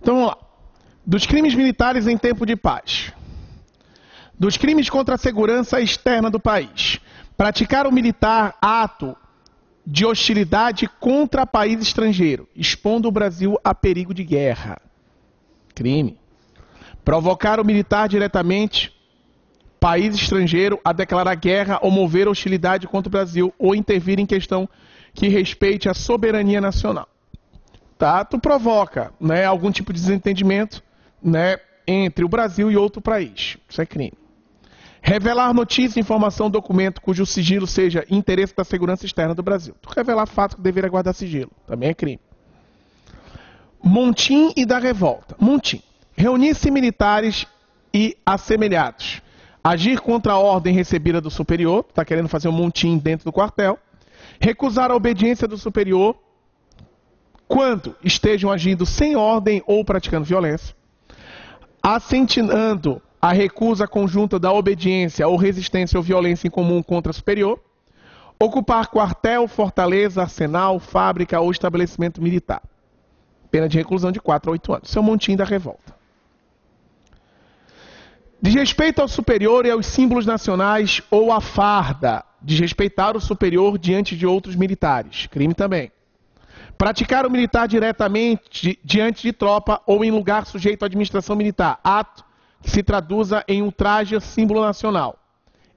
Então vamos lá. Dos crimes militares em tempo de paz. Dos crimes contra a segurança externa do país. Praticar o militar ato de hostilidade contra país estrangeiro, expondo o Brasil a perigo de guerra. Crime. Provocar o militar diretamente país estrangeiro a declarar guerra ou mover hostilidade contra o Brasil ou intervir em questão que respeite a soberania nacional. Tá? Tu provoca, né, algum tipo de desentendimento, né, entre o Brasil e outro país. Isso é crime. Revelar notícia, informação, documento cujo sigilo seja interesse da segurança externa do Brasil. Tu revelar fato que deveria guardar sigilo. Também é crime. Motim e da revolta. Motim. Reunir-se militares e assemelhados. Agir contra a ordem recebida do superior. Está querendo fazer um motim dentro do quartel. Recusar a obediência do superior quando estejam agindo sem ordem ou praticando violência. Assentinando a recusa conjunta da obediência ou resistência ou violência em comum contra superior. Ocupar quartel, fortaleza, arsenal, fábrica ou estabelecimento militar. Pena de reclusão de 4 a 8 anos. Isso é um montinho da revolta. Desrespeito ao superior e aos símbolos nacionais ou à farda. Desrespeitar o superior diante de outros militares. Crime também. Praticar o militar diretamente diante de tropa ou em lugar sujeito à administração militar. Ato que se traduza em ultraje ao símbolo nacional.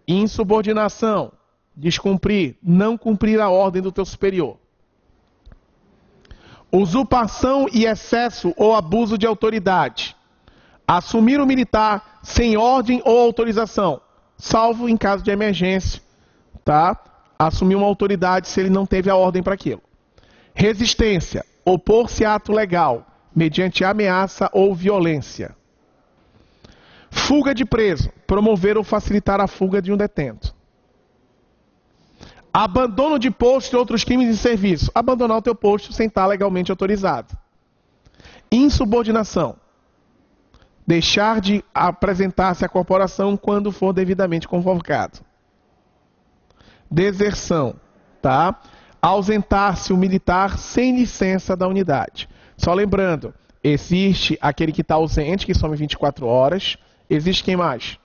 Insubordinação. Descumprir. Não cumprir a ordem do teu superior. Usurpação e excesso ou abuso de autoridade. Assumir o militar sem ordem ou autorização, salvo em caso de emergência, tá? Assumir uma autoridade se ele não teve a ordem para aquilo. Resistência, opor-se a ato legal, mediante ameaça ou violência. Fuga de preso, promover ou facilitar a fuga de um detento. Abandono de posto e outros crimes de serviço, abandonar o teu posto sem estar legalmente autorizado. Insubordinação. Deixar de apresentar-se à corporação quando for devidamente convocado. Deserção, tá? Ausentar-se o militar sem licença da unidade. Só lembrando, existe aquele que está ausente, que some 24 horas. Existe quem mais?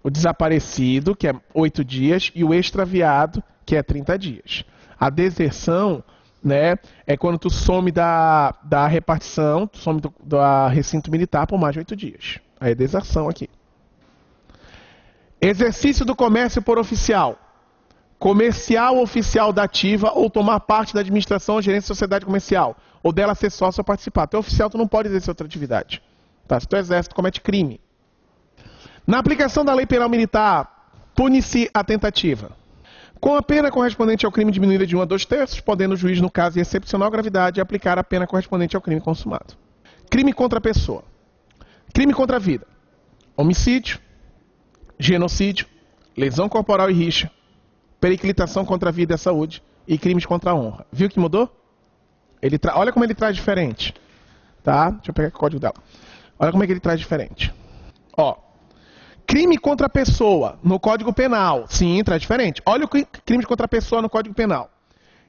O desaparecido, que é 8 dias, e o extraviado, que é 30 dias. A deserção, né, é quando tu some da repartição, tu some do recinto militar por mais de 8 dias. Aí é deserção aqui. Exercício do comércio por oficial. Comercial oficial da ativa ou tomar parte da administração ou gerência de sociedade comercial. Ou dela ser sócio ou participar. Tu é oficial, tu não pode exercer outra atividade. Tá? Se tu exerce, tu comete crime. Na aplicação da lei penal militar, pune-se a tentativa. Com a pena correspondente ao crime diminuída de 1 a 2/3, podendo o juiz, no caso de excepcional gravidade, aplicar a pena correspondente ao crime consumado. Crime contra a pessoa. Crime contra a vida. Homicídio, genocídio, lesão corporal e rixa, periclitação contra a vida e a saúde e crimes contra a honra. Viu que mudou? Olha como ele traz diferente. Tá? Deixa eu pegar aqui o código dela. Olha como é que ele traz diferente. Ó. Crime contra a pessoa no Código Penal. Sim, traz diferente. Olha o crime contra a pessoa no Código Penal.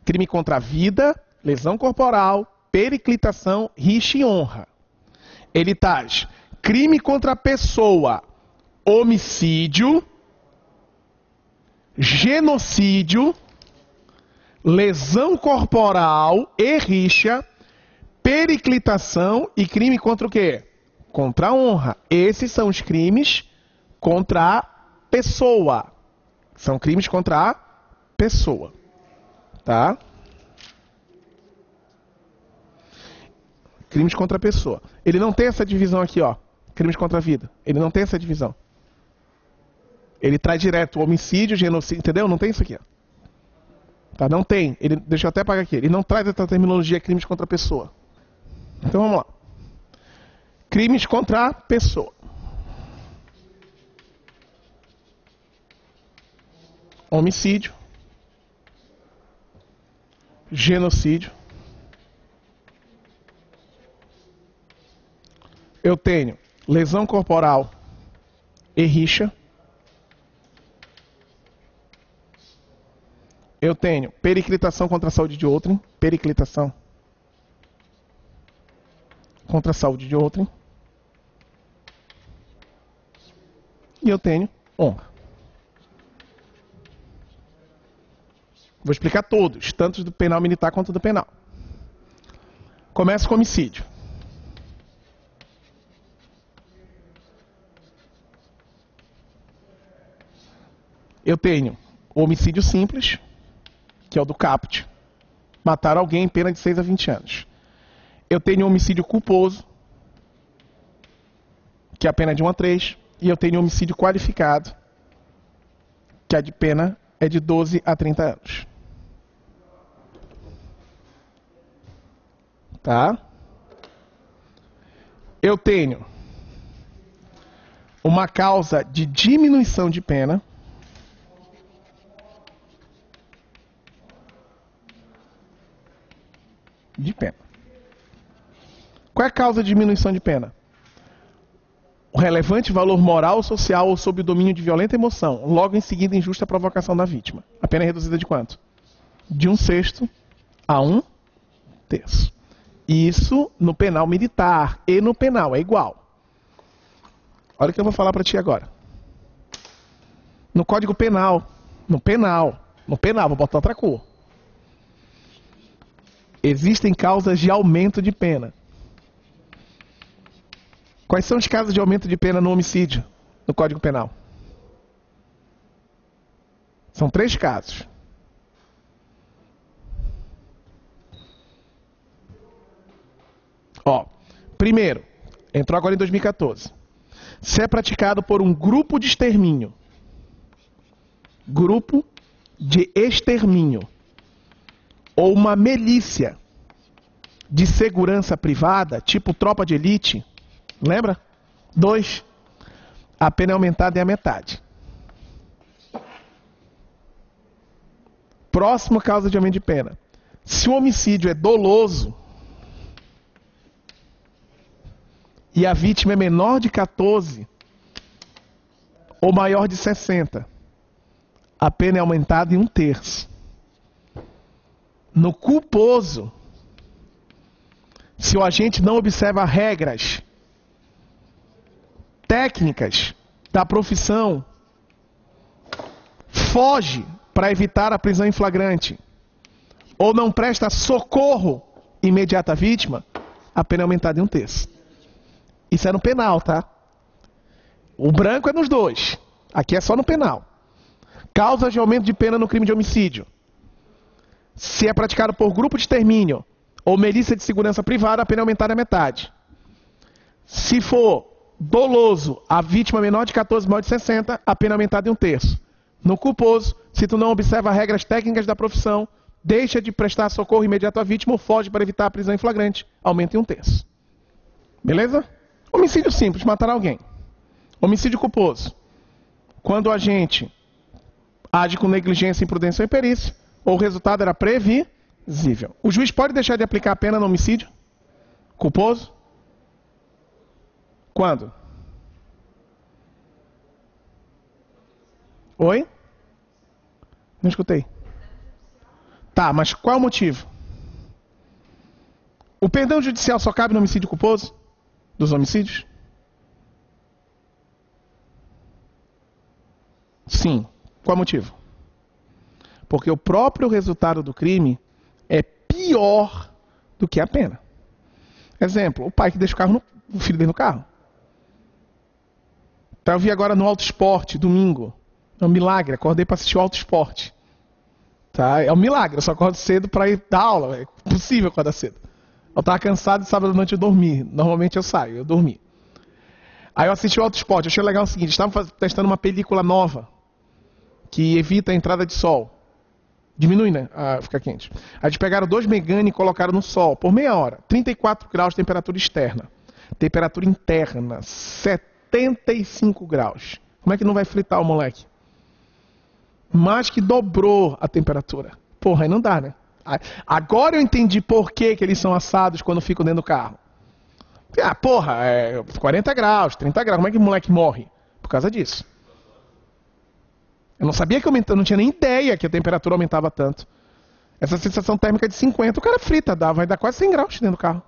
Crime contra a vida, lesão corporal, periclitação, rixa e honra. Ele traz crime contra a pessoa, homicídio, genocídio, lesão corporal e rixa, periclitação e crime contra o quê? Contra a honra. Esses são os crimes contra a pessoa. São crimes contra a pessoa. Tá? Crimes contra a pessoa. Ele não tem essa divisão aqui, ó. Crimes contra a vida. Ele não tem essa divisão. Ele traz direto homicídio, genocídio, entendeu? Não tem isso aqui, ó. Tá? Não tem. Deixa eu até apagar aqui. Ele não traz essa terminologia crimes contra a pessoa. Então vamos lá. Crimes contra a pessoa. Homicídio, genocídio. Eu tenho lesão corporal e rixa. Eu tenho periclitação contra a saúde de outrem. Periclitação contra a saúde de outrem. E eu tenho honra. Vou explicar todos, tanto do penal militar quanto do penal. Começa com homicídio. Eu tenho o homicídio simples, que é o do caput. Matar alguém em pena de 6 a 20 anos. Eu tenho o homicídio culposo, que é a pena de 1 a 3. E eu tenho o homicídio qualificado, que a de pena é de 12 a 30 anos. Tá? Eu tenho uma causa de diminuição de pena. De pena. Qual é a causa de diminuição de pena? O relevante valor moral, social ou sob o domínio de violenta emoção, logo em seguida injusta provocação da vítima. A pena é reduzida de quanto? De 1/6 a 1/3. Isso no penal militar e no penal é igual. Olha o que eu vou falar para ti agora. No Código Penal, vou botar outra cor. Existem causas de aumento de pena. Quais são os casos de aumento de pena no homicídio, no Código Penal? São 3 casos. Primeiro, entrou agora em 2014. Se é praticado por um grupo de extermínio. Grupo de extermínio. Ou uma milícia de segurança privada, tipo tropa de elite. Lembra? 2. A pena é aumentada em a metade. Próximo causa de aumento de pena. Se o homicídio é doloso e a vítima é menor de 14 ou maior de 60, a pena é aumentada em 1/3. No culposo, se o agente não observa regras técnicas da profissão, foge para evitar a prisão em flagrante, ou não presta socorro imediato à vítima, a pena é aumentada em 1/3. Isso é no penal, tá? O branco é nos 2. Aqui é só no penal. Causas de aumento de pena no crime de homicídio. Se é praticado por grupo de extermínio ou milícia de segurança privada, a pena é aumentada à metade. Se for doloso, a vítima menor de 14, maior de 60, a pena é aumentada em 1/3. No culposo, se tu não observa regras técnicas da profissão, deixa de prestar socorro imediato à vítima ou foge para evitar a prisão em flagrante, aumenta em 1/3. Beleza? Homicídio simples, matar alguém. Homicídio culposo. Quando o agente age com negligência, imprudência ou imperícia, ou o resultado era previsível. O juiz pode deixar de aplicar a pena no homicídio culposo? Quando? Oi? Não escutei. Tá, mas qual é o motivo? O perdão judicial só cabe no homicídio culposo? Dos homicídios? Sim. Qual é o motivo? Porque o próprio resultado do crime é pior do que a pena. Exemplo, o pai que deixa o filho dele no carro. Então eu vi agora no Auto Esporte, domingo. É um milagre, acordei para assistir o Auto Esporte. Tá? É um milagre, eu só acordo cedo para ir dar aula. É impossível acordar cedo. Eu estava cansado e sábado à noite eu dormi. Normalmente eu saio, eu dormi. Aí eu assisti o Auto Esporte, achei legal o seguinte, estavam testando uma película nova que evita a entrada de sol. Diminui, né? Fica quente. Aí eles pegaram 2 Megane e colocaram no sol por meia hora. 34 graus de temperatura externa. Temperatura interna, 75 graus. Como é que não vai fritar o moleque? Mais que dobrou a temperatura. Porra, aí não dá, né? Agora eu entendi por que eles são assados quando ficam dentro do carro. Porra, 40 graus, 30 graus. Como é que o moleque morre? Por causa disso. Eu não sabia que aumentava, não tinha nem ideia que a temperatura aumentava tanto. Essa sensação térmica de 50, o cara frita, vai dar quase 100 graus dentro do carro.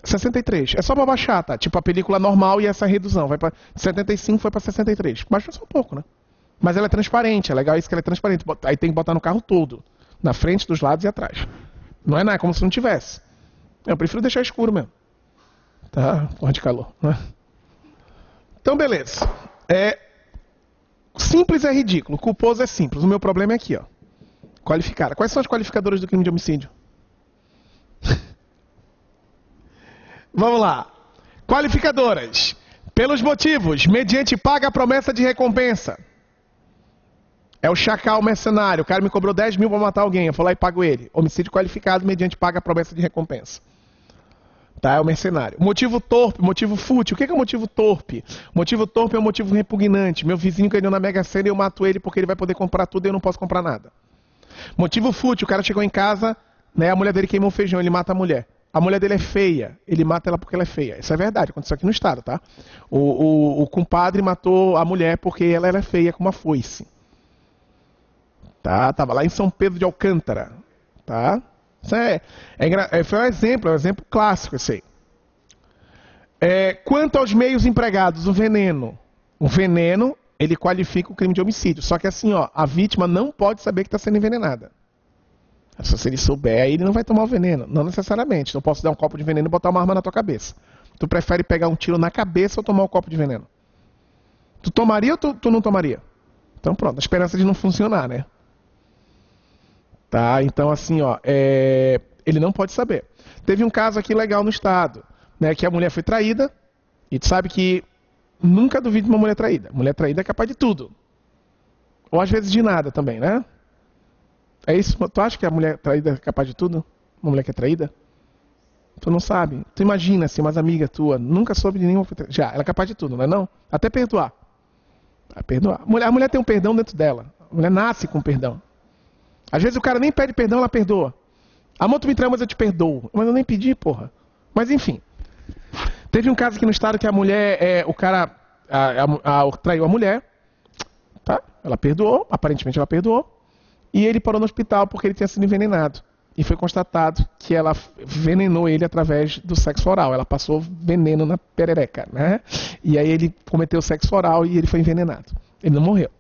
63. É só pra baixar, tá? Tipo a película normal e essa redução. Vai pra 75, foi pra 63. Baixou só um pouco, né? Mas ela é transparente, é legal isso que ela é transparente. Aí tem que botar no carro todo. Na frente, dos lados e atrás. Não é nada, é como se não tivesse. Eu prefiro deixar escuro mesmo. Tá? Porra de calor, né? Então, beleza. Simples é ridículo, culposo é simples. O meu problema é aqui, ó. Qualificada. Quais são as qualificadoras do crime de homicídio? Vamos lá. Qualificadoras. Pelos motivos, mediante paga promessa de recompensa. É o chacal mercenário. O cara me cobrou 10 mil pra matar alguém. Eu fui lá e pago ele. Homicídio qualificado mediante paga promessa de recompensa. Tá, é o mercenário. Motivo torpe, motivo fútil. O que é motivo torpe? Motivo torpe é um motivo repugnante. Meu vizinho ganhou na Mega Sena e eu mato ele porque ele vai poder comprar tudo e eu não posso comprar nada. Motivo fútil, o cara chegou em casa, né, a mulher dele queimou feijão, ele mata a mulher. A mulher dele é feia, ele mata ela porque ela é feia. Isso é verdade, aconteceu aqui no estado, tá? O compadre matou a mulher porque ela era feia com uma foice. Tá? Tava lá em São Pedro de Alcântara. Tá? Isso foi um exemplo clássico esse aí. Quanto aos meios empregados, o veneno. O veneno, ele qualifica o crime de homicídio. Só que assim, ó, a vítima não pode saber que está sendo envenenada. Se ele souber, aí ele não vai tomar o veneno. Não necessariamente. Eu posso dar um copo de veneno e botar uma arma na tua cabeça. Tu prefere pegar um tiro na cabeça ou tomar um copo de veneno? Tu tomaria ou tu não tomaria? Então pronto, a esperança de não funcionar, né? Tá, então assim, ó, ele não pode saber. Teve um caso aqui legal no estado, né, que a mulher foi traída, e tu sabe que nunca duvide de uma mulher traída. Mulher traída é capaz de tudo. Ou às vezes de nada também, né? É isso? Tu acha que a mulher traída é capaz de tudo? Uma mulher que é traída? Tu não sabe. Tu imagina, assim, umas amigas tua, nunca soube de nenhuma... Já, ela é capaz de tudo, não é não? Até perdoar. Vai perdoar. A mulher tem um perdão dentro dela. A mulher nasce com perdão. Às vezes o cara nem pede perdão, ela perdoa. Amor, tu me traiu, mas eu te perdoo. Mas eu nem pedi, porra. Mas enfim. Teve um caso aqui no estado que a mulher, o cara traiu a mulher. Tá? Ela perdoou, aparentemente ela perdoou. E ele parou no hospital porque ele tinha sido envenenado. E foi constatado que ela venenou ele através do sexo oral. Ela passou veneno na perereca, né? E aí ele cometeu sexo oral e ele foi envenenado. Ele não morreu.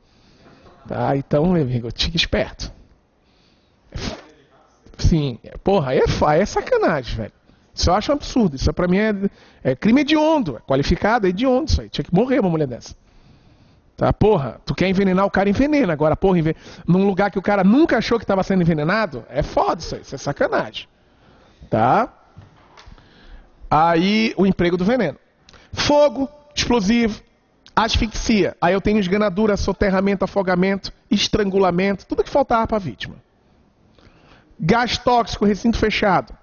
Tá? Então, meu amigo, fique esperto. Sim, porra, aí é sacanagem, velho. Isso eu acho um absurdo. Isso pra mim é crime hediondo. É qualificado, é hediondo isso aí. Tinha que morrer uma mulher dessa. Tá, porra, tu quer envenenar, o cara envenena. Agora, porra, num lugar que o cara nunca achou que estava sendo envenenado, é foda isso aí, isso é sacanagem. Tá? Aí, o emprego do veneno. Fogo, explosivo, asfixia. Aí eu tenho esganadura, soterramento, afogamento, estrangulamento, tudo que faltava para a vítima. Gás tóxico, recinto fechado.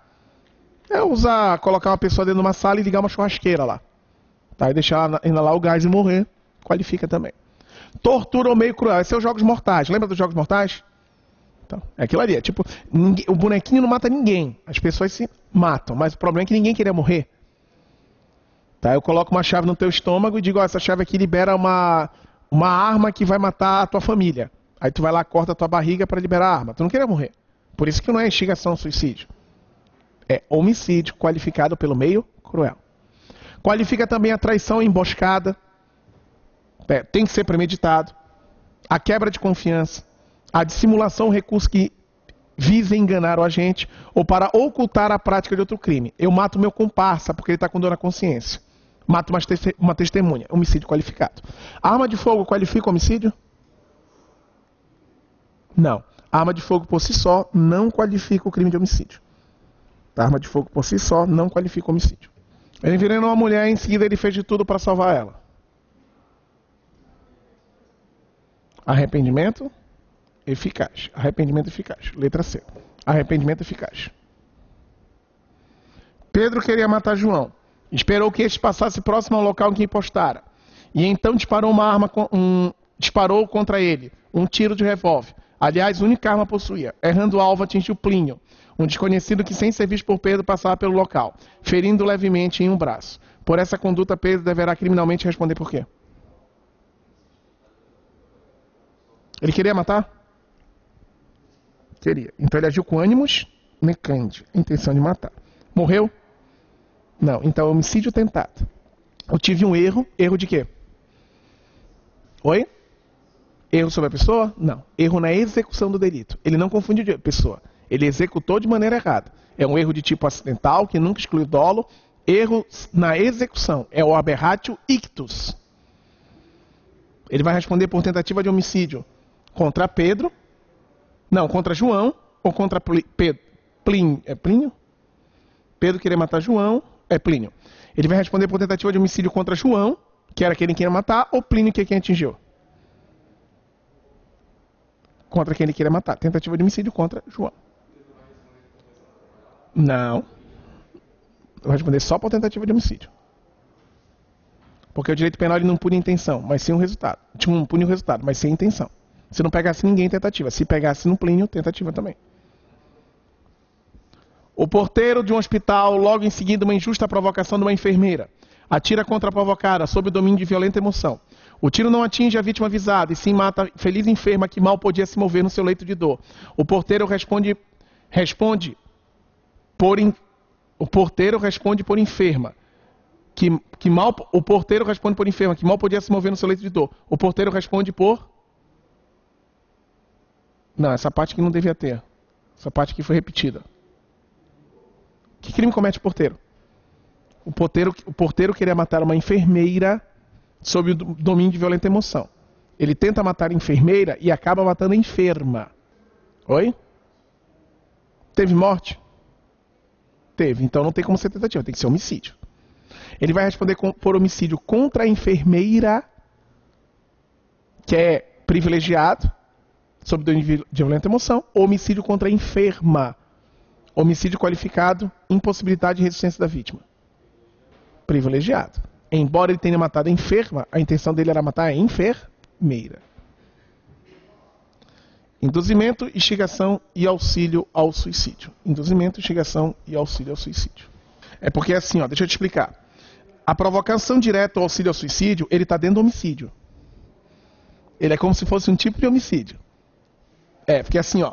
Colocar uma pessoa dentro de uma sala e ligar uma churrasqueira lá. Tá? E deixar ela inalar o gás e morrer, qualifica também. Tortura ou meio cruel. Esses são os jogos mortais. Lembra dos jogos mortais? Então, é aquilo ali. Tipo, o bonequinho não mata ninguém. As pessoas se matam. Mas o problema é que ninguém queria morrer. Tá? Eu coloco uma chave no teu estômago e digo, ó, essa chave aqui libera uma arma que vai matar a tua família. Aí tu vai lá, corta a tua barriga para liberar a arma. Tu não queria morrer. Por isso que não é instigação ao suicídio. É homicídio qualificado pelo meio cruel. Qualifica também a traição e emboscada. Tem que ser premeditado. A quebra de confiança. A dissimulação, recurso que visa enganar o agente ou para ocultar a prática de outro crime. Eu mato meu comparsa porque ele está com dor na consciência. Mato uma testemunha. Homicídio qualificado. Arma de fogo qualifica o homicídio? Não. Arma de fogo por si só não qualifica o crime de homicídio. A arma de fogo por si só não qualifica o homicídio. Ele envenenou uma mulher e em seguida ele fez de tudo para salvar ela. Arrependimento eficaz. Arrependimento eficaz. Letra C. Arrependimento eficaz. Pedro queria matar João. Esperou que este passasse próximo ao local em que impostara. E então disparou uma arma, disparou contra ele um tiro de revólver. Aliás, a única arma possuía. Errando o alvo, atingiu Plínio, um desconhecido que, sem ser visto por Pedro, passava pelo local, ferindo levemente em um braço. Por essa conduta, Pedro deverá criminalmente responder por quê? Ele queria matar? Queria. Então ele agiu com ânimos necandi, intenção de matar. Morreu? Não. Então homicídio tentado. Eu tive um erro. Erro de quê? Oi? Erro sobre a pessoa? Não. Erro na execução do delito. Ele não confunde de pessoa. Ele executou de maneira errada. É um erro de tipo acidental, que nunca exclui dolo. Erro na execução. É o aberratio ictus. Ele vai responder por tentativa de homicídio contra Pedro. Não, contra João. Ou contra Plínio. É Plínio? Pedro queria matar João. É Plínio. Ele vai responder por tentativa de homicídio contra João, que era quem ele queria matar, ou Plínio, que é quem atingiu? Contra quem ele queria matar. Tentativa de homicídio contra João. Não. Eu vou responder só por tentativa de homicídio. Porque o direito penal ele não pune a intenção, mas sim o resultado. Não pune o resultado, mas sim a intenção. Se não pegasse ninguém, tentativa. Se pegasse no Plínio, tentativa também. O porteiro de um hospital, logo em seguida, uma injusta provocação de uma enfermeira. Atira contra a provocada, sob o domínio de violenta emoção. O tiro não atinge a vítima avisada, e sim mata a feliz enferma que mal podia se mover no seu leito de dor. O porteiro responde por enferma. O porteiro responde por enferma, que mal podia se mover no seu leito de dor. O porteiro responde por... Não, essa parte que não devia ter. Essa parte aqui foi repetida. Que crime comete o porteiro? O porteiro queria matar uma enfermeira sob o domínio de violenta emoção. Ele tenta matar a enfermeira e acaba matando a enferma. Oi? Teve morte? Teve. Então não tem como ser tentativa, tem que ser homicídio. Ele vai responder por homicídio contra a enfermeira, que é privilegiado, sob o domínio de violenta emoção, ou homicídio contra a enferma. Homicídio qualificado, impossibilidade de resistência da vítima. Privilegiado. Embora ele tenha matado a enferma, a intenção dele era matar a enfermeira. Induzimento, instigação e auxílio ao suicídio. Induzimento, instigação e auxílio ao suicídio. É porque assim, ó, deixa eu te explicar. A provocação direta ou auxílio ao suicídio, ele está dentro do homicídio. Ele é como se fosse um tipo de homicídio. É, porque assim, ó.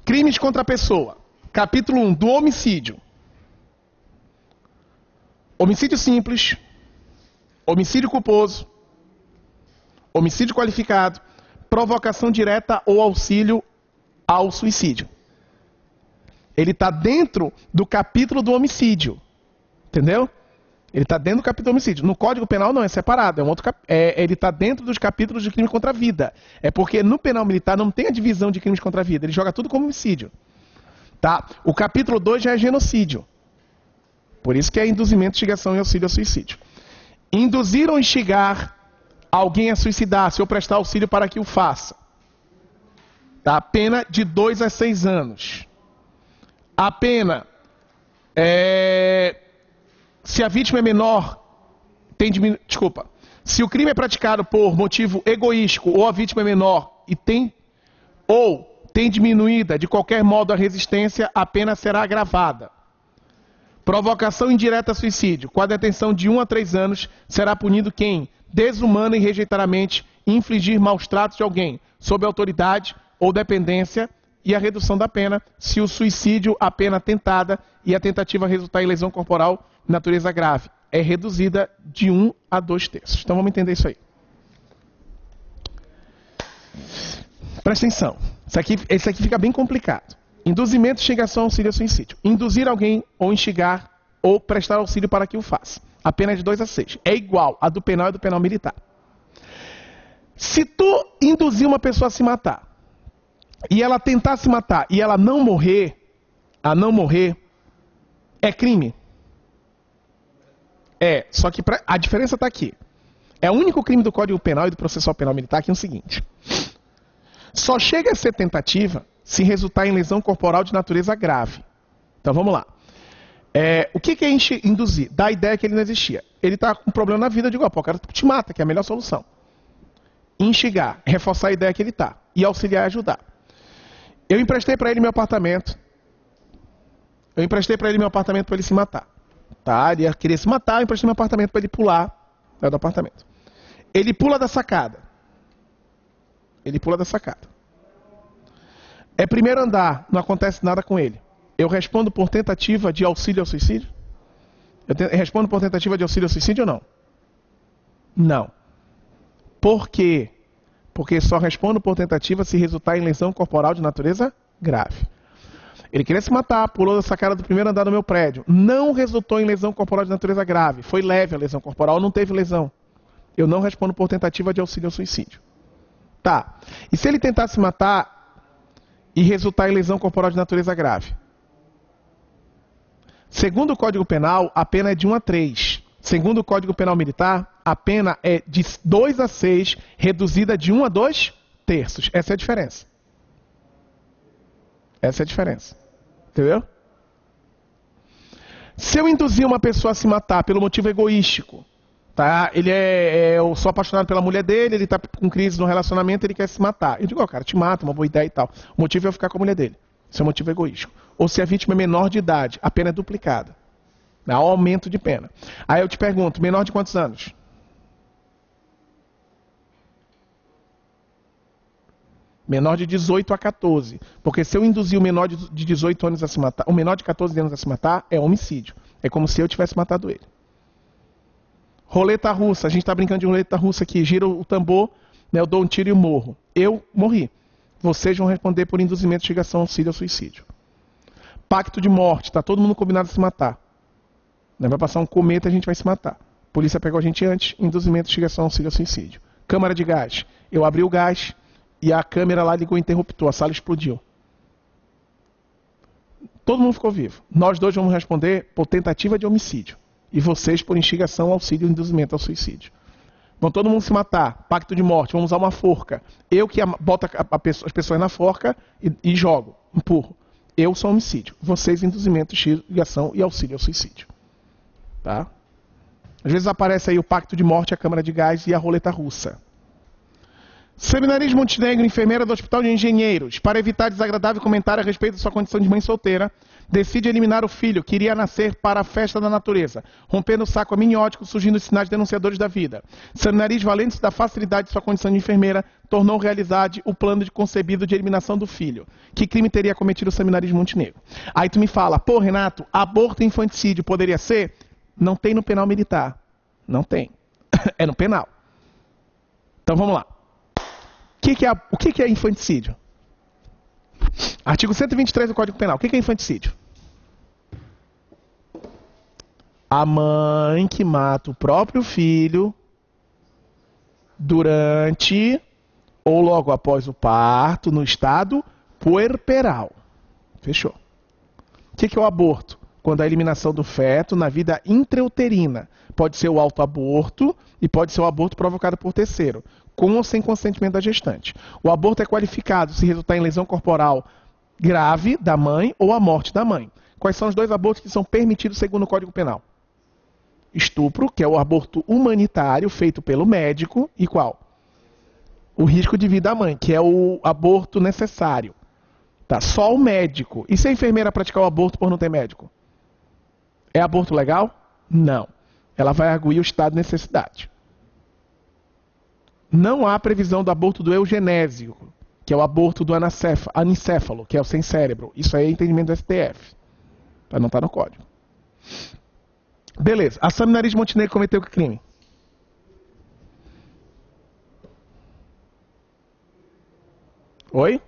Crimes contra a pessoa. Capítulo 1 do homicídio. Homicídio simples. Homicídio culposo. Homicídio qualificado. Provocação direta ou auxílio ao suicídio. Ele está dentro do capítulo do homicídio. Entendeu? Ele está dentro do capítulo do homicídio. No Código Penal não, é separado. Ele está dentro dos capítulos de crime contra a vida. É porque no penal militar não tem a divisão de crimes contra a vida. Ele joga tudo como homicídio. Tá? O capítulo 2 já é genocídio. Por isso que é induzimento, instigação e auxílio ao suicídio. Induzir ou instigar alguém a suicidar-se ou prestar auxílio para que o faça. Tá? Pena de 2 a 6 anos. A pena se a vítima é menor, se o crime é praticado por motivo egoístico ou a vítima é menor e tem diminuída de qualquer modo a resistência, a pena será agravada. Provocação indireta a suicídio, com a detenção de 1 a 3 anos, será punido quem desumana e rejeitadamente infligir maus tratos de alguém, sob autoridade ou dependência, e a redução da pena, se o suicídio, a pena tentada e a tentativa resultar em lesão corporal de natureza grave, é reduzida de 1 a 2/3. Então vamos entender isso aí. Presta atenção. Esse aqui fica bem complicado. Induzimento, instigação, auxílio ao suicídio. Induzir alguém ou instigar ou prestar auxílio para que o faça. A pena é de 2 a 6. É igual a do penal e do penal militar. Se tu induzir uma pessoa a se matar e ela tentar se matar e ela não morrer, é crime? É, só que a diferença está aqui. É o único crime do Código Penal e do Processual Penal Militar que é o seguinte. Só chega a ser tentativa se resultar em lesão corporal de natureza grave. Então vamos lá. O que é induzir? Dá a ideia que ele não existia. Ele está com um problema na vida, eu digo, pô, o cara te mata, que é a melhor solução. Instigar, reforçar a ideia que ele está. E auxiliar e ajudar. Eu emprestei para ele meu apartamento. Para ele se matar. Tá? Ele queria se matar, eu emprestei meu apartamento para ele pular do apartamento. Ele pula da sacada. Ele pula da sacada. É primeiro andar, não acontece nada com ele. Eu respondo por tentativa de auxílio ao suicídio? Respondo por tentativa de auxílio ao suicídio ou não? Não. Por quê? Porque só respondo por tentativa se resultar em lesão corporal de natureza grave. Ele queria se matar, pulou da sacada do primeiro andar do meu prédio. Não resultou em lesão corporal de natureza grave. Foi leve a lesão corporal, não teve lesão. Eu não respondo por tentativa de auxílio ao suicídio. Tá. E se ele tentar se matar e resultar em lesão corporal de natureza grave? Segundo o Código Penal, a pena é de 1 a 3. Segundo o Código Penal Militar, a pena é de 2 a 6, reduzida de 1 a 2 terços. Essa é a diferença. Essa é a diferença. Entendeu? Se eu induzir uma pessoa a se matar pelo motivo egoístico, tá? Eu sou apaixonado pela mulher dele, ele está com crise no relacionamento, ele quer se matar. Eu digo, cara, te mata, uma boa ideia e tal. O motivo é eu ficar com a mulher dele. Isso é um motivo egoístico. Ou se a vítima é menor de idade, a pena é duplicada. Há um aumento de pena. Aí eu te pergunto, menor de quantos anos? Menor de 18 a 14. Porque se eu induzir o menor de 18 anos a se matar, o menor de 14 anos a se matar, é homicídio. É como se eu tivesse matado ele. Roleta russa. A gente está brincando de roleta russa aqui. Gira o tambor, né, eu dou um tiro e morro. Eu morri. Vocês vão responder por induzimento, instigação, auxílio ao suicídio. Pacto de morte. Está todo mundo combinado a se matar. Vai passar um cometa e a gente vai se matar. A polícia pegou a gente antes. Induzimento, instigação, auxílio ao suicídio. Câmara de gás. Eu abri o gás e a câmera lá ligou o interruptor. A sala explodiu. Todo mundo ficou vivo. Nós dois vamos responder por tentativa de homicídio. E vocês por instigação, auxílio e induzimento ao suicídio. Vão todo mundo se matar. Pacto de morte. Vamos usar uma forca. Eu que boto as pessoas na forca e jogo. Empurro. Eu sou homicídio. Vocês induzimento, instigação e auxílio ao suicídio. Tá? Às vezes aparece aí o pacto de morte, a câmara de gás e a roleta russa. Seminarista Montenegro, enfermeira do Hospital de Engenheiros, para evitar desagradável comentário a respeito de sua condição de mãe solteira, decide eliminar o filho que iria nascer para a festa da natureza, rompendo o saco amniótico, surgindo os sinais denunciadores da vida. Seminarista, valente-se da facilidade de sua condição de enfermeira, tornou realidade o plano de concebido de eliminação do filho. Que crime teria cometido o seminarista Montenegro? Aí tu me fala, pô, Renato, aborto e infanticídio poderia ser? Não tem no penal militar. Não tem. É no penal. Então vamos lá. O que é infanticídio? Artigo 123 do Código Penal. O que é infanticídio? A mãe que mata o próprio filho durante ou logo após o parto no estado puerperal. Fechou. O que é o aborto? Quando a eliminação do feto na vida intrauterina. Pode ser o autoaborto e pode ser o aborto provocado por terceiro, com ou sem consentimento da gestante. O aborto é qualificado se resultar em lesão corporal grave da mãe ou a morte da mãe. Quais são os dois abortos que são permitidos segundo o Código Penal? Estupro, que é o aborto humanitário feito pelo médico, e qual? O risco de vida da mãe, que é o aborto necessário. Tá? Só o médico. E se a enfermeira praticar o aborto por não ter médico? É aborto legal? Não. Ela vai arguir o estado de necessidade. Não há previsão do aborto do eugenésico, que é o aborto do anicéfalo, que é o sem cérebro. Isso aí é entendimento do STF. Não está no código. Beleza. A seminarista Montenegro cometeu que crime? Oi?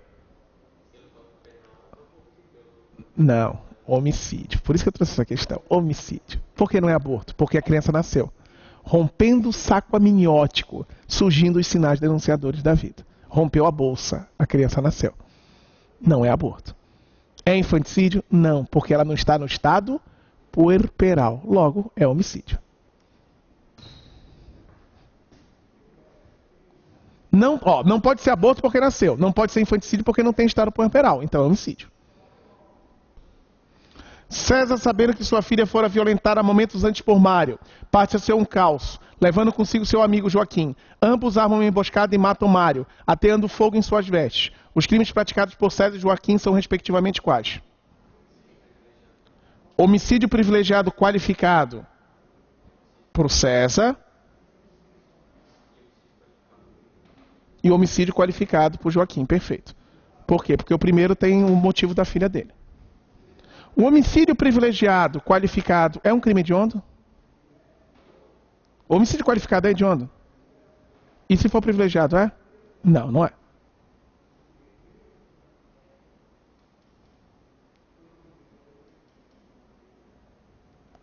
Não. Homicídio. Por isso que eu trouxe essa questão. Homicídio. Por que não é aborto? Porque a criança nasceu. Rompendo o saco amniótico, surgindo os sinais denunciadores da vida. Rompeu a bolsa, a criança nasceu. Não é aborto. É infanticídio? Não, porque ela não está no estado puerperal. Logo, é homicídio. Não pode ser aborto porque nasceu. Não pode ser infanticídio porque não tem estado puerperal. Então é homicídio. César, sabendo que sua filha fora violentada momentos antes por Mário, parte a seu um caos, levando consigo seu amigo Joaquim. Ambos armam uma emboscada e matam Mário, ateando fogo em suas vestes. Os crimes praticados por César e Joaquim são respectivamente quais? Homicídio privilegiado qualificado por César. E homicídio qualificado por Joaquim, perfeito. Por quê? Porque o primeiro tem o motivo da filha dele. O homicídio privilegiado qualificado é um crime hediondo? O homicídio qualificado é hediondo? E se for privilegiado, é? Não, não é.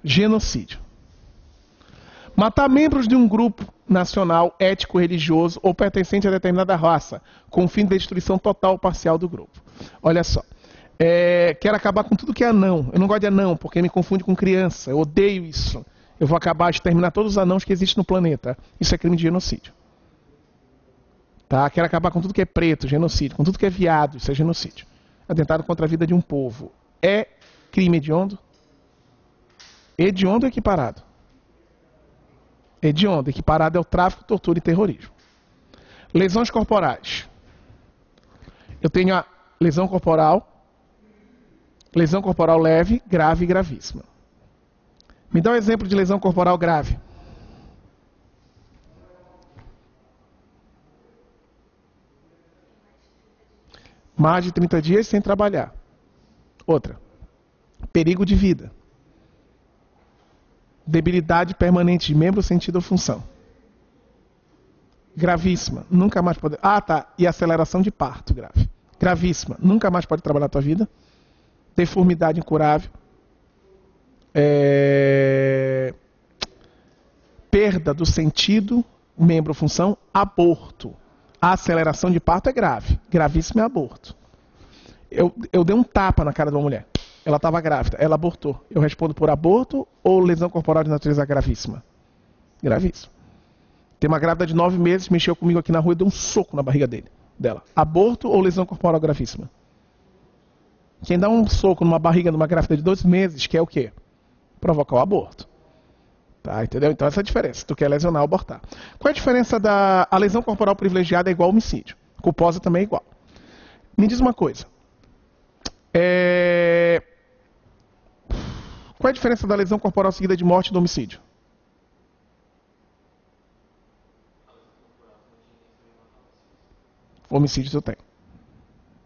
Genocídio. Matar membros de um grupo nacional, ético, religioso ou pertencente a determinada raça, com o fim de destruição total ou parcial do grupo. Olha só. Quero acabar com tudo que é anão. Eu não gosto de anão, porque me confunde com criança. Eu odeio isso. Eu vou acabar de exterminar todos os anãos que existem no planeta. Isso é crime de genocídio. Tá? Quero acabar com tudo que é preto, genocídio. Com tudo que é viado, isso é genocídio. Atentado contra a vida de um povo. É crime hediondo? Hediondo ou equiparado? Hediondo. Equiparado é o tráfico, tortura e terrorismo. Lesões corporais. Eu tenho a lesão corporal leve, grave e gravíssima. Me dá um exemplo de lesão corporal grave. Mais de 30 dias sem trabalhar. Outra. Perigo de vida. Debilidade permanente de membro, sentido ou função. Gravíssima. Nunca mais pode... Ah, tá. E aceleração de parto grave. Gravíssima. Nunca mais pode trabalhar a tua vida. Deformidade incurável. Perda do sentido, membro ou função. Aborto. A aceleração de parto é grave. Gravíssimo é aborto. Eu dei um tapa na cara de uma mulher. Ela estava grávida. Ela abortou. Eu respondo por aborto ou lesão corporal de natureza gravíssima? Gravíssimo. Tem uma grávida de 9 meses, mexeu comigo aqui na rua e deu um soco na barriga dela. Aborto ou lesão corporal gravíssima? Quem dá um soco numa barriga de uma grávida de 2 meses quer o quê? Provocar o aborto. Tá, entendeu? Então essa é a diferença. Tu quer lesionar ou abortar. Qual é a diferença da... A lesão corporal privilegiada é igual ao homicídio. Culposa também é igual. Me diz uma coisa. Qual é a diferença da lesão corporal seguida de morte e do homicídio? O homicídio tu tem.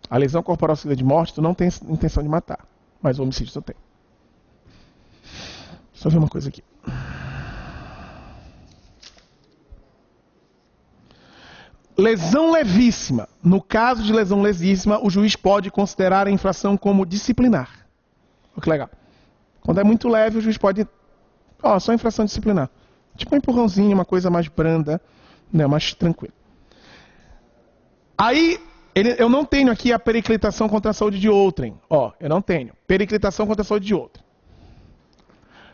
A lesão corporal seguida de morte, tu não tem intenção de matar. Mas o homicídio tu tem. Deixa eu ver uma coisa aqui. Lesão levíssima. No caso de lesão levíssima, o juiz pode considerar a infração como disciplinar. Olha que legal. Quando é muito leve, o juiz pode... só infração disciplinar. Tipo um empurrãozinho, uma coisa mais branda, né, mais tranquila. Aí, eu não tenho aqui a periclitação contra a saúde de outrem. Eu não tenho. Periclitação contra a saúde de outrem.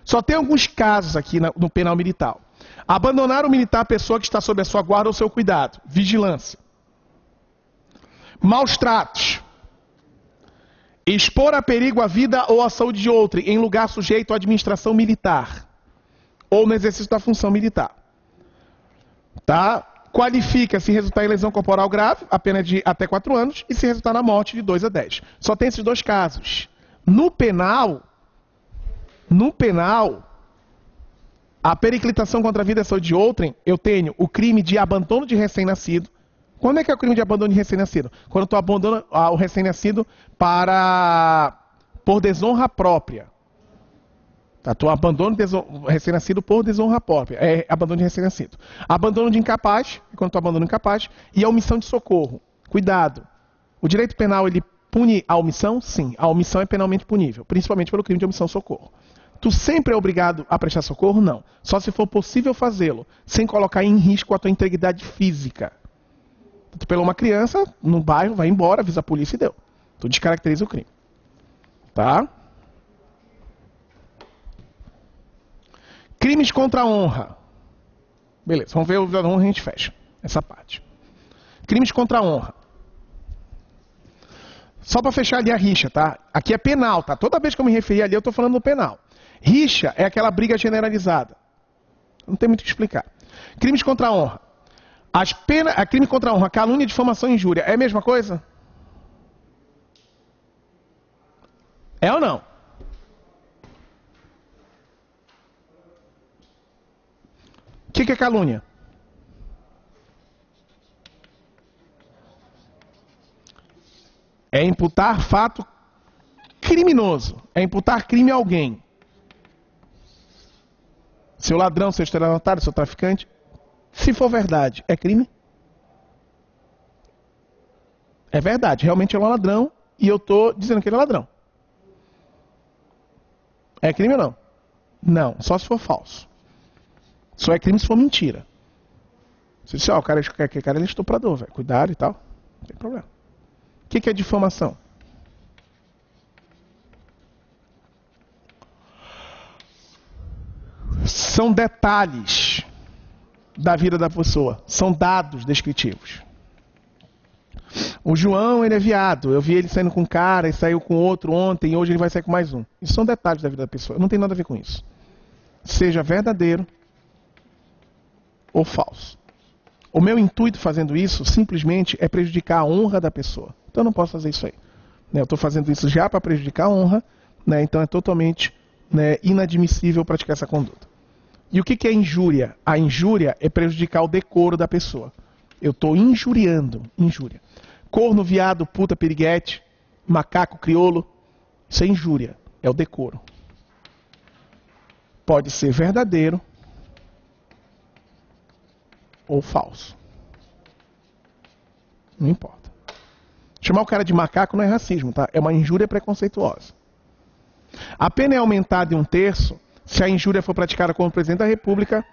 Só tem alguns casos aqui no penal militar. Abandonar o militar a pessoa que está sob a sua guarda ou seu cuidado. Vigilância. Maus tratos. Expor a perigo a vida ou a saúde de outrem em lugar sujeito à administração militar. Ou no exercício da função militar. Tá? Qualifica se resultar em lesão corporal grave, a pena de até 4 anos, e se resultar na morte de 2 a 10. Só tem esses 2 casos. No penal, a periclitação contra a vida e a saúde de outrem, eu tenho o crime de abandono de recém-nascido. Quando é que é o crime de abandono de recém-nascido? Quando tu abandona o recém-nascido por desonra própria. Tá? Tu abandona o recém-nascido por desonra própria. É abandono de recém-nascido. Abandono de incapaz, quando tu abandona o incapaz. E a omissão de socorro. Cuidado. O direito penal, ele pune a omissão? Sim. A omissão é penalmente punível. Principalmente pelo crime de omissão de socorro. Tu sempre é obrigado a prestar socorro? Não. Só se for possível fazê-lo, sem colocar em risco a tua integridade física. Tu pelou uma criança no bairro, vai embora, avisa a polícia e deu. Tu descaracteriza o crime. Tá? Crimes contra a honra. Beleza, vamos ver o da honra e a gente fecha essa parte. Crimes contra a honra. Só para fechar ali a rixa, tá? Aqui é penal, tá? Toda vez que eu me referir ali, eu tô falando do penal. Rixa é aquela briga generalizada. Não tem muito o que explicar. Crimes contra a honra. Crime contra a honra, calúnia, difamação e injúria. É a mesma coisa? É ou não? O que é calúnia? É imputar fato criminoso. É imputar crime a alguém. Seu ladrão, seu estelionatário, seu traficante. Se for verdade, é crime? É verdade, realmente ele é um ladrão e eu estou dizendo que ele é ladrão. É crime ou não? Não, só se for falso. Só é crime se for mentira. Se disser, ó, o cara ele é estuprador, velho. Cuidado e tal. Não tem problema. O que é difamação? São detalhes da vida da pessoa. São dados descritivos. O João, ele é viado. Eu vi ele saindo com um cara e saiu com outro ontem e hoje ele vai sair com mais um. Isso são detalhes da vida da pessoa. Não tem nada a ver com isso. Seja verdadeiro ou falso. O meu intuito fazendo isso simplesmente é prejudicar a honra da pessoa. Então eu não posso fazer isso aí. Eu estou fazendo isso já para prejudicar a honra, né? Então é totalmente, né, inadmissível praticar essa conduta. E o que é injúria? A injúria é prejudicar o decoro da pessoa. Eu estou injuriando. Injúria. Corno, viado, puta, piriguete, macaco, crioulo. Isso é injúria. É o decoro. Pode ser verdadeiro ou falso. Não importa. Chamar o cara de macaco não é racismo, tá? É uma injúria preconceituosa. A pena é aumentada em 1/3 se a injúria for praticada contra o presidente da República,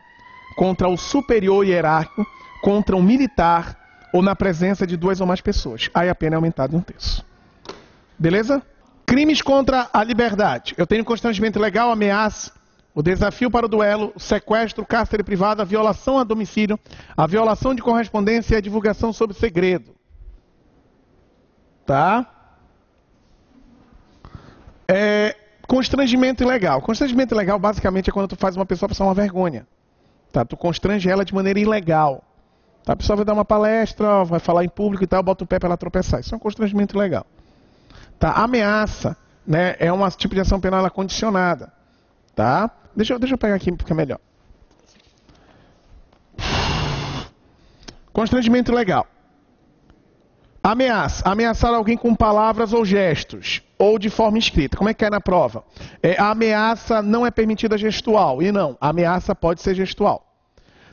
contra o superior hierárquico, contra um militar ou na presença de 2 ou mais pessoas. Aí a pena é aumentada em 1/3. Beleza? Crimes contra a liberdade. Eu tenho constrangimento ilegal, ameaça, o desafio para o duelo, o sequestro, o cárcere privado, a violação a domicílio, a violação de correspondência e a divulgação sob segredo. Tá? Constrangimento ilegal. Constrangimento ilegal basicamente é quando tu faz uma pessoa passar uma vergonha. Tá? Tu constrange ela de maneira ilegal. Tá? A pessoa vai dar uma palestra, vai falar em público e tal, bota o pé para ela tropeçar. Isso é um constrangimento ilegal. Tá? Ameaça, né, é um tipo de ação penal condicionada. Tá? Deixa eu pegar aqui porque é melhor. Constrangimento ilegal. Ameaça. Ameaçar alguém com palavras ou gestos. Ou de forma escrita. Como é que é na prova? A ameaça não é permitida gestual. E não, a ameaça pode ser gestual.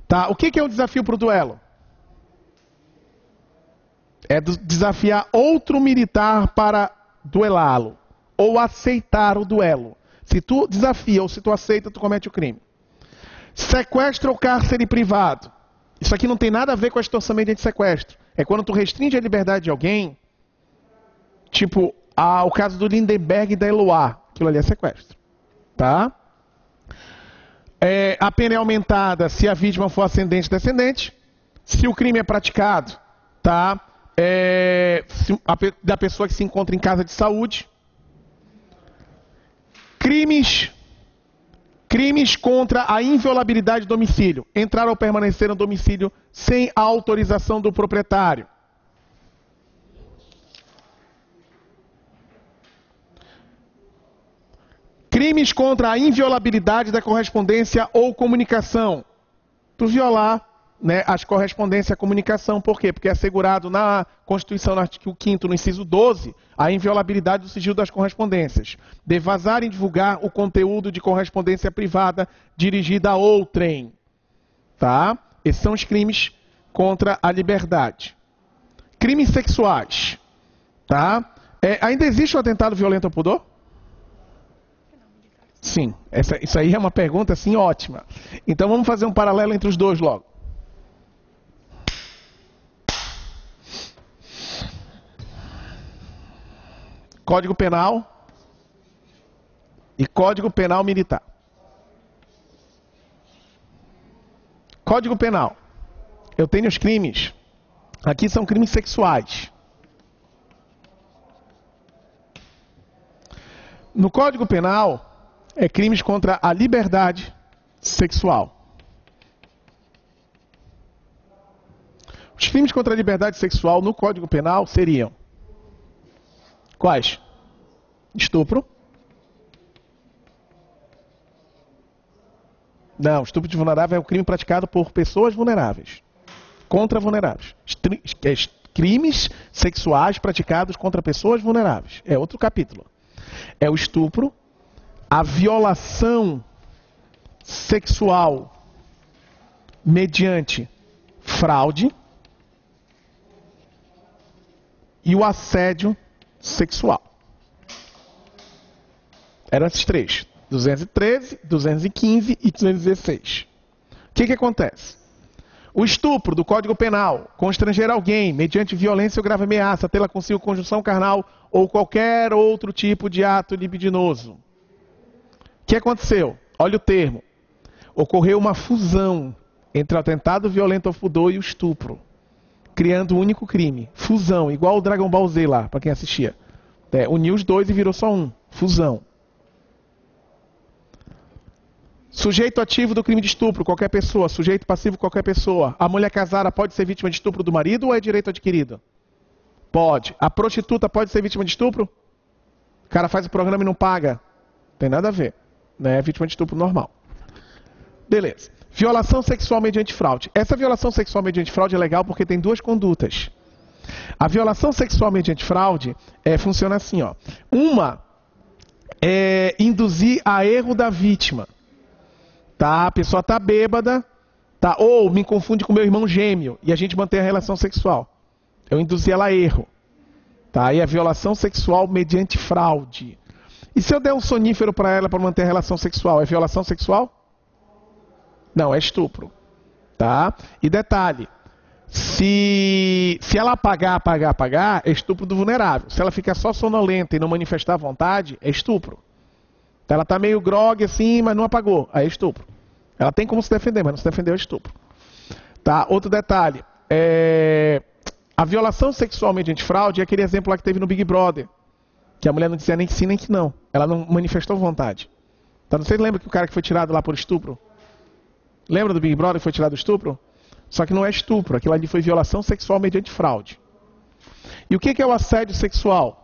Tá? O que é o desafio para o duelo? É desafiar outro militar para duelá-lo. Ou aceitar o duelo. Se tu desafia ou se tu aceita, tu comete o crime. Sequestro ou cárcere privado. Isso aqui não tem nada a ver com a extorsão mediante sequestro. É quando tu restringe a liberdade de alguém, tipo o caso do Lindenberg e da Eloá. Aquilo ali é sequestro. Tá? A pena é aumentada se a vítima for ascendente ou descendente. Se o crime é praticado, tá? Da pessoa que se encontra em casa de saúde. Crimes contra a inviolabilidade do domicílio. Entrar ou permanecer no domicílio sem a autorização do proprietário. Crimes contra a inviolabilidade da correspondência ou comunicação. Tu violar, né, as correspondências e a comunicação. Por quê? Porque é assegurado na Constituição, no artigo 5º, no inciso 12, a inviolabilidade do sigilo das correspondências. De vazar e divulgar o conteúdo de correspondência privada dirigida a outrem. Tá? Esses são os crimes contra a liberdade. Crimes sexuais. Tá? Ainda existe o atentado violento ao pudor? Sim. Isso aí é uma pergunta assim ótima. Então vamos fazer um paralelo entre os dois logo. Código Penal e Código Penal Militar. Código Penal. Eu tenho os crimes. Aqui são crimes sexuais. No Código Penal, é crimes contra a liberdade sexual. Os crimes contra a liberdade sexual no Código Penal seriam quais? Estupro. Não, estupro de vulnerável é o crime praticado por pessoas vulneráveis. Contra vulneráveis. crimes sexuais praticados contra pessoas vulneráveis. É outro capítulo. É o estupro, a violação sexual mediante fraude e o assédio sexual. Eram esses três. 213, 215 e 216. O que acontece? O estupro do Código Penal, constranger alguém mediante violência ou grave ameaça, tê-la consigo conjunção carnal ou qualquer outro tipo de ato libidinoso. O que aconteceu? Olha o termo. Ocorreu uma fusão entre o atentado violento ao pudor e o estupro, criando um único crime. Fusão, igual o Dragon Ball Z lá, para quem assistia. Uniu os dois e virou só um. Fusão. Sujeito ativo do crime de estupro, qualquer pessoa. Sujeito passivo, qualquer pessoa. A mulher casada pode ser vítima de estupro do marido ou é direito adquirido? Pode. A prostituta pode ser vítima de estupro? O cara faz o programa e não paga? Tem nada a ver. É vítima de estupro normal. Beleza. Violação sexual mediante fraude. Essa violação sexual mediante fraude é legal porque tem duas condutas. A violação sexual mediante fraude funciona assim, ó. Uma é induzir a erro da vítima. Tá, a pessoa tá bêbada, tá, ou me confunde com meu irmão gêmeo e a gente mantém a relação sexual. Eu induzi ela a erro. Tá? E a violação sexual mediante fraude. E se eu der um sonífero para ela para manter a relação sexual, é violação sexual? Não, é estupro. Tá? E detalhe, se ela apagar, é estupro do vulnerável. Se ela ficar só sonolenta e não manifestar vontade, é estupro. Então, ela está meio grogue assim, mas não apagou, aí é estupro. Ela tem como se defender, mas não se defendeu, é estupro. Tá? Outro detalhe, a violação sexual mediante fraude é aquele exemplo lá que teve no Big Brother, que a mulher não dizia nem que sim nem que não. Ela não manifestou vontade. Então, não sei se lembra que o cara que foi tirado lá por estupro? Lembra do Big Brother que foi tirado do estupro? Só que não é estupro, aquilo ali foi violação sexual mediante fraude. E o que é o assédio sexual?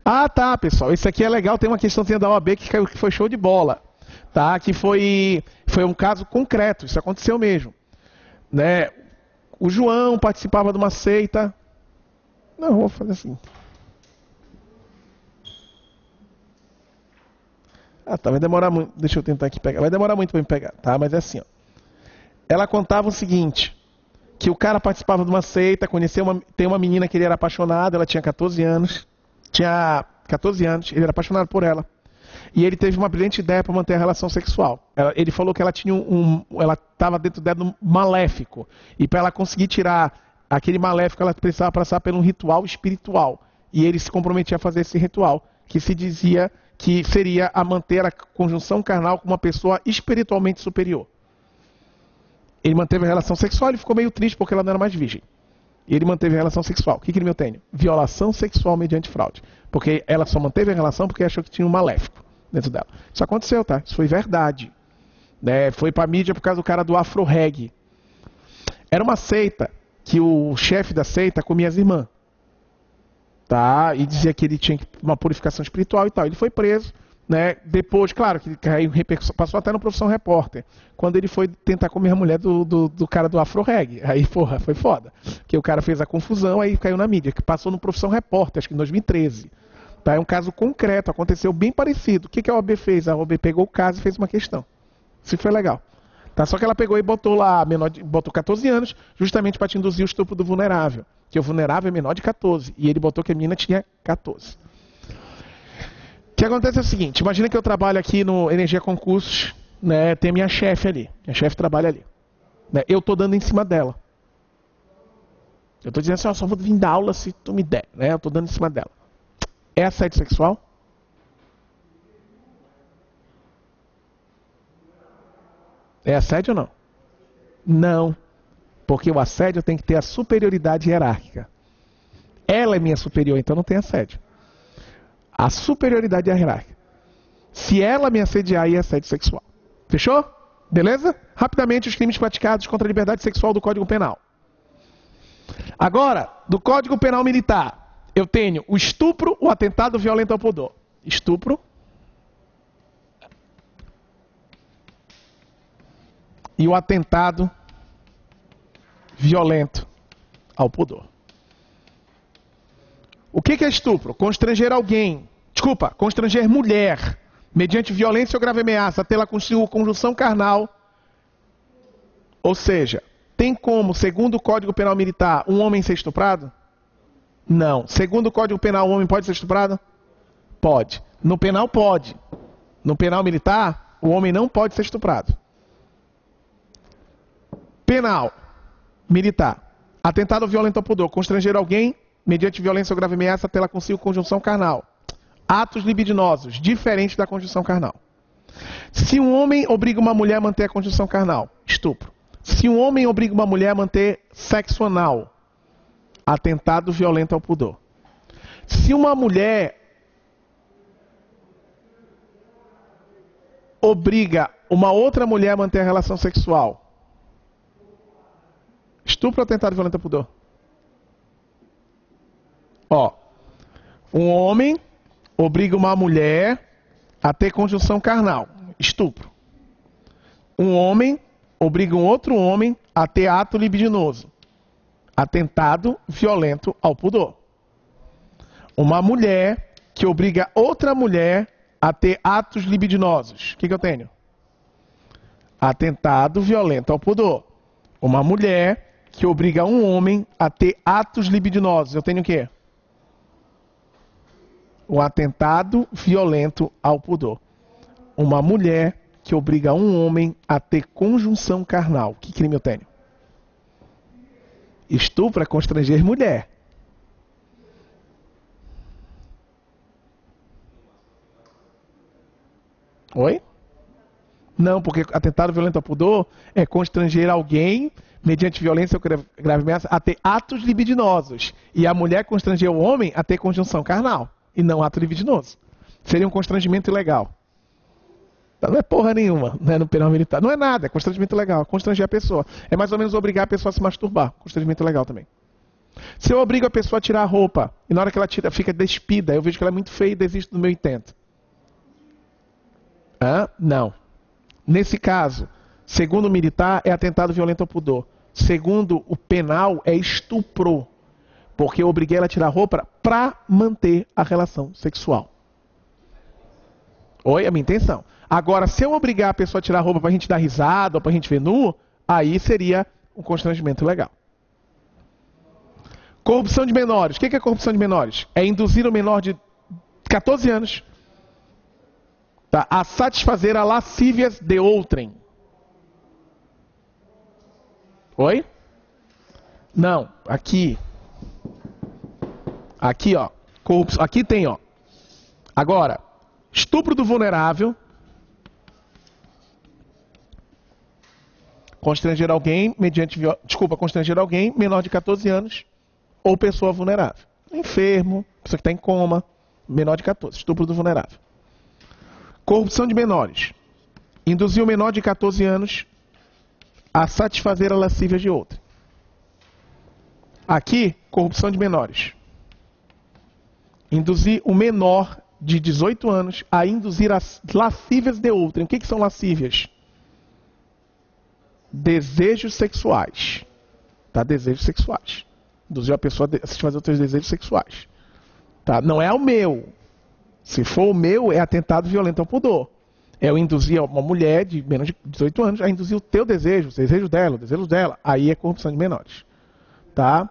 Ah, tá, pessoal, esse aqui é legal, tem uma questãozinha da OAB que foi show de bola. Tá? Que foi um caso concreto, isso aconteceu mesmo. Né? O João participava de uma seita. Não, vou fazer assim. Ah, tá, vai demorar muito. Deixa eu tentar aqui pegar. Vai demorar muito para me pegar, tá? Mas é assim, ó. Ela contava o seguinte, que o cara participava de uma seita, tem uma menina que ele era apaixonado, ela tinha 14 anos. Ele era apaixonado por ela. E ele teve uma brilhante ideia para manter a relação sexual. Ele falou que ela tinha ela estava dentro dela um maléfico. E para ela conseguir tirar aquele maléfico, ela precisava passar por um ritual espiritual. E ele se comprometia a fazer esse ritual, que se dizia que seria a manter a conjunção carnal com uma pessoa espiritualmente superior. Ele manteve a relação sexual e ficou meio triste porque ela não era mais virgem. E ele manteve a relação sexual. O que crime eu tenho? Violação sexual mediante fraude. Porque ela só manteve a relação porque achou que tinha um maléfico dentro dela. Isso aconteceu, tá? Isso foi verdade. Né? Foi pra mídia por causa do cara do Afro-Reg. Era uma seita que o chefe da seita comia as irmãs. Tá? E dizia que ele tinha uma purificação espiritual e tal. Ele foi preso. Né? Depois, claro, que caiu passou até no Profissão Repórter, quando ele foi tentar comer a mulher do cara do Afro-Reg. Aí, porra, foi foda. Porque o cara fez a confusão, aí caiu na mídia, que passou no Profissão Repórter, acho que em 2013. Tá? É um caso concreto, aconteceu bem parecido. O que a OAB fez? A OAB pegou o caso e fez uma questão. Isso foi legal. Tá? Só que ela pegou e botou lá, botou 14 anos, justamente para te induzir o estupro do vulnerável. Que o vulnerável é menor de 14. E ele botou que a menina tinha 14. O que acontece é o seguinte, imagina que eu trabalho aqui no Energia Concursos, né, tem minha chefe ali, minha chefe trabalha ali. Né, eu estou dando em cima dela. Eu estou dizendo assim, ó, só vou vir dar aula se tu me der. Né, eu estou dando em cima dela. É assédio sexual? É assédio ou não? Não. Porque o assédio tem que ter a superioridade hierárquica. Ela é minha superior, então não tem assédio. A superioridade hierárquica. Se ela me assediar, aí é assédio sexual. Fechou? Beleza? Rapidamente, os crimes praticados contra a liberdade sexual do Código Penal. Agora, do Código Penal Militar, eu tenho o estupro, o atentado violento ao pudor. Estupro. E o atentado violento ao pudor. O que é estupro? Constranger alguém, constranger mulher, mediante violência ou grave ameaça, tê-la consigo conjunção carnal. Ou seja, tem como, segundo o Código Penal Militar, um homem ser estuprado? Não. Segundo o Código Penal, um homem pode ser estuprado? Pode. No penal, pode. No penal militar, o homem não pode ser estuprado. Penal militar. Atentado violento ao pudor. Constranger alguém, mediante violência ou grave ameaça, tê-la consigo conjunção carnal. Atos libidinosos, diferentes da conjunção carnal. Se um homem obriga uma mulher a manter a conjunção carnal, estupro. Se um homem obriga uma mulher a manter sexo anal, atentado violento ao pudor. Se uma mulher obriga uma outra mulher a manter a relação sexual, estupro ou atentado violento ao pudor? Ó, um homem obriga uma mulher a ter conjunção carnal, estupro. Um homem obriga um outro homem a ter ato libidinoso, atentado violento ao pudor. Uma mulher que obriga outra mulher a ter atos libidinosos. O que eu tenho? Atentado violento ao pudor. Uma mulher que obriga um homem a ter atos libidinosos. Eu tenho o quê? Um atentado violento ao pudor. Uma mulher que obriga um homem a ter conjunção carnal. Que crime eu tenho? Estupro é constranger mulher. Oi? Não, porque atentado violento ao pudor é constranger alguém, mediante violência ou grave ameaça, a ter atos libidinosos. E a mulher constranger o homem a ter conjunção carnal. E não ato libidinoso. Seria um constrangimento ilegal. Não é porra nenhuma, né, no penal militar. Não é nada, é constrangimento legal. Constranger a pessoa. É mais ou menos obrigar a pessoa a se masturbar. Constrangimento legal também. Se eu obrigo a pessoa a tirar a roupa, e na hora que ela tira, fica despida, eu vejo que ela é muito feia e desisto do meu intento. Não. Nesse caso, segundo o militar, é atentado violento ao pudor. Segundo o penal, é estupro. Porque eu obriguei ela a tirar a roupa para manter a relação sexual. Oi, a minha intenção. Agora, se eu obrigar a pessoa a tirar a roupa pra gente dar risada ou pra gente ver nu, aí seria um constrangimento legal. Corrupção de menores. O que é corrupção de menores? É induzir o menor de 14 anos, tá, a satisfazer a lascívias de outrem. Oi? Não, aqui. Aqui, ó. Corrupção. Aqui tem, ó. Agora, estupro do vulnerável. Constranger alguém constranger alguém menor de 14 anos ou pessoa vulnerável. Enfermo, pessoa que está em coma, menor de 14. Estupro do vulnerável. Corrupção de menores. Induzir o menor de 14 anos a satisfazer a lascívia de outra. Aqui, corrupção de menores. Induzir o menor de 18 anos a induzir as lascívias de outrem. O que são lascívias? Desejos sexuais. Tá? Desejos sexuais. Induzir a pessoa a satisfazer os seus desejos sexuais. Tá? Não é o meu. Se for o meu, é atentado violento ao pudor. É eu induzir uma mulher de menos de 18 anos a induzir o teu desejo, o desejo dela, o desejo dela. Aí é corrupção de menores. Tá?